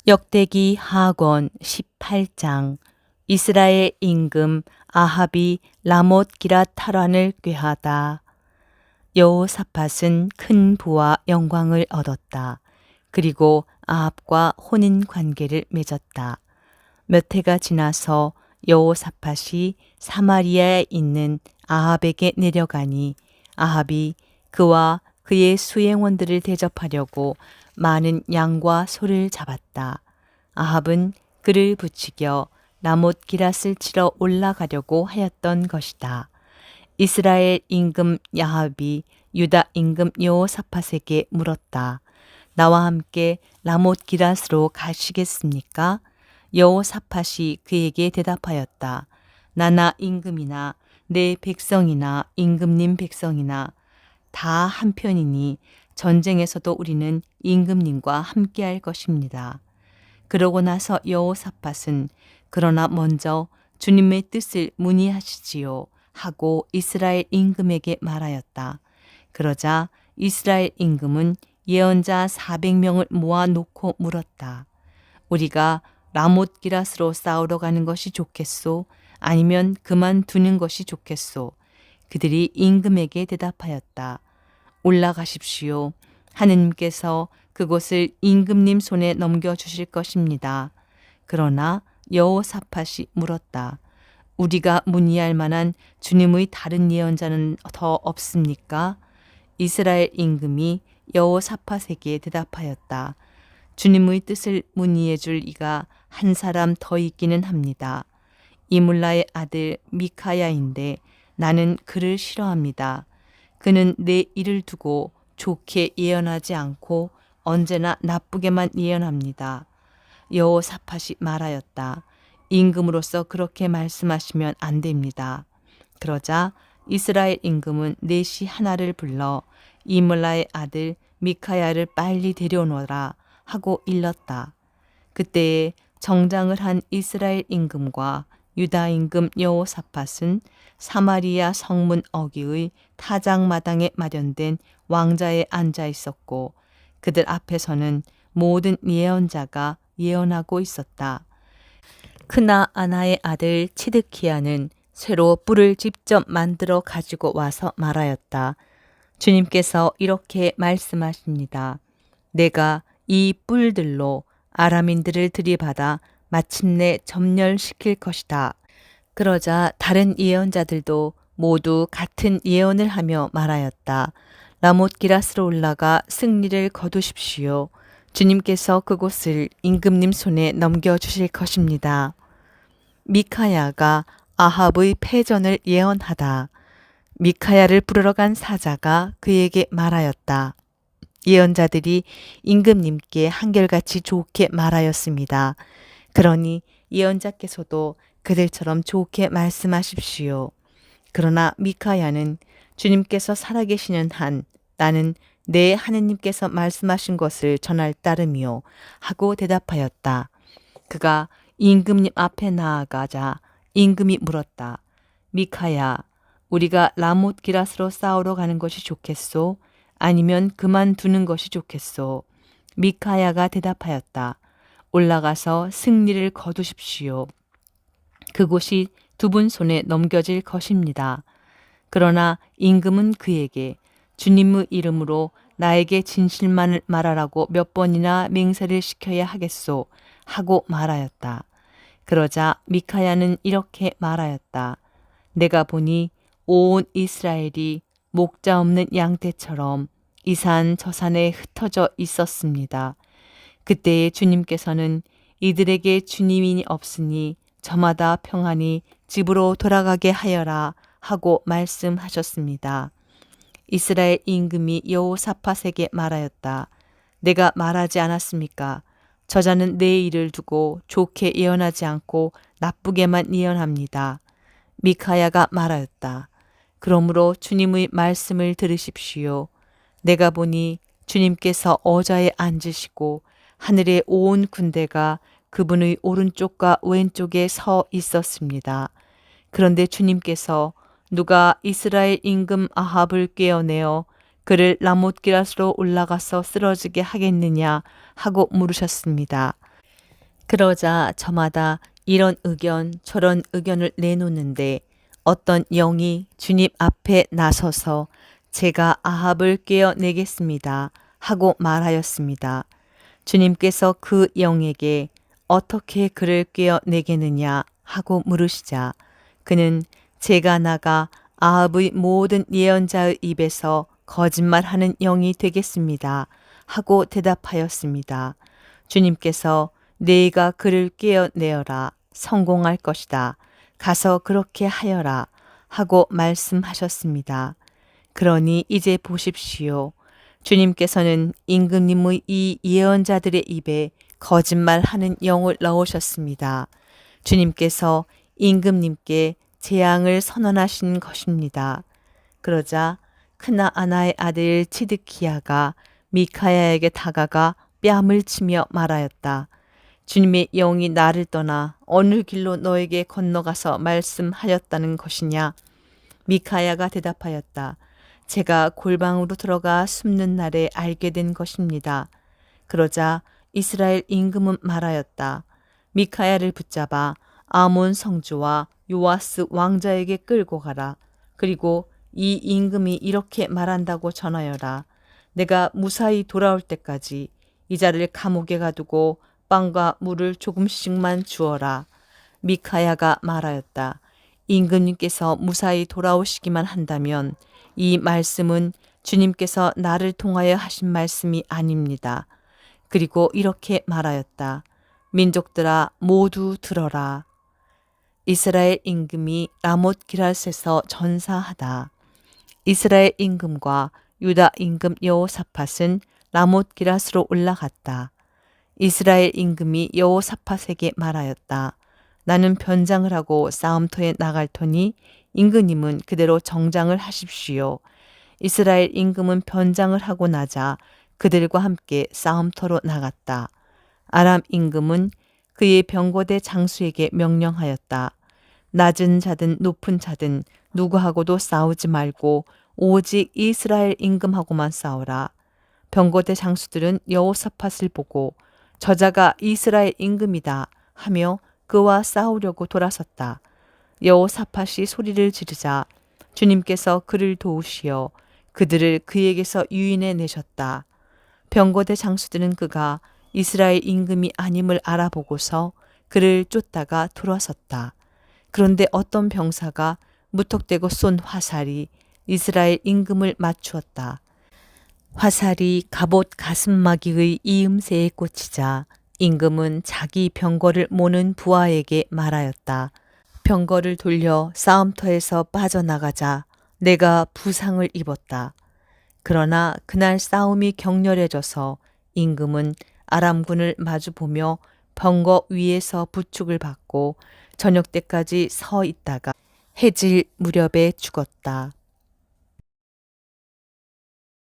역대기 하권 18장. 이스라엘 임금 아합이 라못 기랏 탈환을 꾀하다. 여호사밧은 큰 부와 영광을 얻었다. 그리고 아합과 혼인 관계를 맺었다. 몇 해가 지나서 여호사밧이 사마리아에 있는 아합에게 내려가니 아합이 그와 그의 수행원들을 대접하려고 많은 양과 소를 잡았다. 아합은 그를 부추겨 라못 기랏을 치러 올라가려고 하였던 것이다. 이스라엘 임금 아합이 유다 임금 여호사밧에게 물었다. 나와 함께 라못 기랏으로 가시겠습니까? 여호사밧이 그에게 대답하였다. 나나 임금이나 내 백성이나 임금님 백성이나 다 한편이니 전쟁에서도 우리는 임금님과 함께할 것입니다. 그러고 나서 여호사밧은 그러나 먼저 주님의 뜻을 문의하시지요 하고 이스라엘 임금에게 말하였다. 그러자 이스라엘 임금은 예언자 400명을 모아놓고 물었다. 우리가 라못 기랏으로 싸우러 가는 것이 좋겠소? 아니면 그만두는 것이 좋겠소? 그들이 임금에게 대답하였다. 올라가십시오. 하느님께서 그곳을 임금님 손에 넘겨주실 것입니다. 그러나 여호사밧이 물었다. 우리가 문의할 만한 주님의 다른 예언자는 더 없습니까? 이스라엘 임금이 여호사밧에게 대답하였다. 주님의 뜻을 문의해 줄 이가 한 사람 더 있기는 합니다. 이물라의 아들 미카야인데 나는 그를 싫어합니다. 그는 내 일을 두고 좋게 예언하지 않고 언제나 나쁘게만 예언합니다. 여호사밧이 말하였다. 임금으로서 그렇게 말씀하시면 안 됩니다. 그러자 이스라엘 임금은 넷이 하나를 불러 이물라의 아들 미카야를 빨리 데려오너라 하고 일렀다. 그때에 정장을 한 이스라엘 임금과 유다 임금 여호사밧은 사마리아 성문 어귀의 타작마당에 마련된 왕자에 앉아 있었고 그들 앞에서는 모든 예언자가 예언하고 있었다. 크나아나의 아들 치드키야는 쇠로 뿔을 직접 만들어 가지고 와서 말하였다. 주님께서 이렇게 말씀하십니다. 내가 이 뿔들로 아람인들을 들이받아 마침내 점멸시킬 것이다. 그러자 다른 예언자들도 모두 같은 예언을 하며 말하였다. 라못 기랏으로 올라가 승리를 거두십시오. 주님께서 그곳을 임금님 손에 넘겨주실 것입니다. 미카야가 아합의 패전을 예언하다. 미카야를 부르러 간 사자가 그에게 말하였다. 예언자들이 임금님께 한결같이 좋게 말하였습니다. 그러니 예언자께서도 그들처럼 좋게 말씀하십시오. 그러나 미카야는 주님께서 살아계시는 한 나는 내 하느님께서 말씀하신 것을 전할 따름이요 하고 대답하였다. 그가 임금님 앞에 나아가자 임금이 물었다. 미카야, 우리가 라못 기랏으로 싸우러 가는 것이 좋겠소? 아니면 그만두는 것이 좋겠소? 미카야가 대답하였다. 올라가서 승리를 거두십시오. 그곳이 두 분 손에 넘겨질 것입니다. 그러나 임금은 그에게 주님의 이름으로 나에게 진실만을 말하라고 몇 번이나 맹세를 시켜야 하겠소 하고 말하였다. 그러자 미카야는 이렇게 말하였다. 내가 보니 온 이스라엘이 목자 없는 양떼처럼 이 산 저 산에 흩어져 있었습니다. 그때에 주님께서는 이들에게 주님이 없으니 저마다 평안히 집으로 돌아가게 하여라 하고 말씀하셨습니다. 이스라엘 임금이 여호사밧에게 말하였다. 내가 말하지 않았습니까? 저자는 내 일을 두고 좋게 예언하지 않고 나쁘게만 예언합니다. 미카야가 말하였다. 그러므로 주님의 말씀을 들으십시오. 내가 보니 주님께서 어자에 앉으시고 하늘의 온 군대가 그분의 오른쪽과 왼쪽에 서 있었습니다. 그런데 주님께서 누가 이스라엘 임금 아합을 꿰어내어 그를 라못 기랏으로 올라가서 쓰러지게 하겠느냐 하고 물으셨습니다. 그러자 저마다 이런 의견 저런 의견을 내놓는데 어떤 영이 주님 앞에 나서서 제가 아합을 꿰어내겠습니다 하고 말하였습니다. 주님께서 그 영에게 어떻게 그를 꿰어내겠느냐 하고 물으시자 그는 제가 나가 아합의 모든 예언자의 입에서 거짓말하는 영이 되겠습니다 하고 대답하였습니다. 주님께서 네가 그를 꿰어내어라 성공할 것이다. 가서 그렇게 하여라 하고 말씀하셨습니다. 그러니 이제 보십시오. 주님께서는 임금님의 이 예언자들의 입에 거짓말하는 영을 넣으셨습니다. 주님께서 임금님께 재앙을 선언하신 것입니다. 그러자 크나아나의 아들 치드키야가 미카야에게 다가가 뺨을 치며 말하였다. 주님의 영이 나를 떠나 어느 길로 너에게 건너가서 말씀하였다는 것이냐? 미카야가 대답하였다. 제가 골방으로 들어가 숨는 날에 알게 된 것입니다. 그러자 이스라엘 임금은 말하였다. 미카야를 붙잡아 아몬 성주와 요아스 왕자에게 끌고 가라. 그리고 이 임금이 이렇게 말한다고 전하여라. 내가 무사히 돌아올 때까지 이 자를 감옥에 가두고 빵과 물을 조금씩만 주어라. 미카야가 말하였다. 임금님께서 무사히 돌아오시기만 한다면 이 말씀은 주님께서 나를 통하여 하신 말씀이 아닙니다. 그리고 이렇게 말하였다. 민족들아 모두 들어라. 이스라엘 임금이 라못 기럇에서 전사하다. 이스라엘 임금과 유다 임금 여호사밧은 라못 기럇으로 올라갔다. 이스라엘 임금이 여호사밧에게 말하였다. 나는 변장을 하고 싸움터에 나갈 터니 임금님은 그대로 정장을 하십시오. 이스라엘 임금은 변장을 하고 나자 그들과 함께 싸움터로 나갔다. 아람 임금은 그의 병거대 장수에게 명령하였다. 낮은 자든 높은 자든 누구하고도 싸우지 말고 오직 이스라엘 임금하고만 싸우라. 병거대 장수들은 여호사밧을 보고 저자가 이스라엘 임금이다 하며 그와 싸우려고 돌아섰다. 여호사밧이 소리를 지르자 주님께서 그를 도우시어 그들을 그에게서 유인해 내셨다. 병거대 장수들은 그가 이스라엘 임금이 아님을 알아보고서 그를 쫓다가 돌아섰다. 그런데 어떤 병사가 무턱대고 쏜 화살이 이스라엘 임금을 맞추었다. 화살이 갑옷 가슴마기의 이음새에 꽂히자 임금은 자기 병거를 모는 부하에게 말하였다. 병거를 돌려 싸움터에서 빠져나가자 내가 부상을 입었다. 그러나 그날 싸움이 격렬해져서 임금은 아람군을 마주보며 병거 위에서 부축을 받고 저녁 때까지 서 있다가 해질 무렵에 죽었다.